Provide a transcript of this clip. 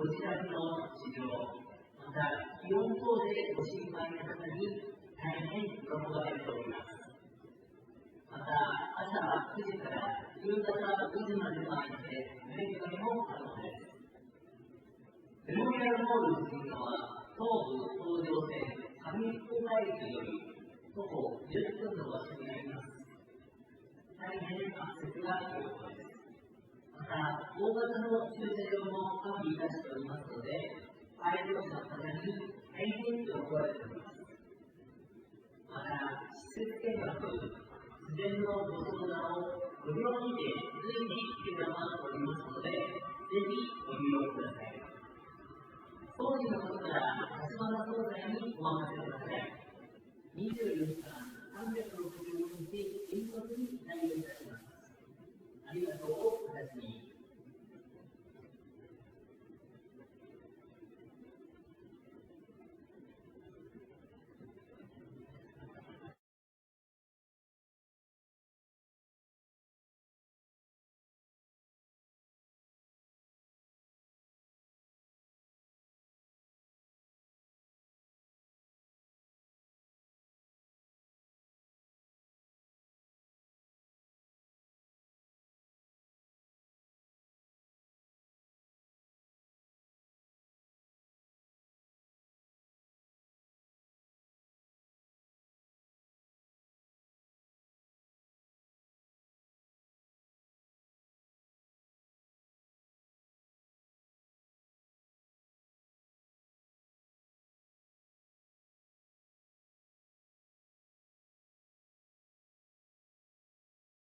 ご自宅の治療、また気温等でご心配な方に大変喜ばれております。また、朝9時から夕方5時までの間でメディカルも可能です。メモリアルモールというのは、東武東上線上福岡駅より徒歩10分の場所にあります。大変アクセスが良好です。また、大型の駐車場も完備いたしておりますので、愛用者の方に大変喜ばれております。また、施設見学、事前のご相談を無料にて随時承っておりますので、ぜひご利用ください。当時のことから立花総裁にお任せください。24時間365日連続に対応いたします。ありがとう。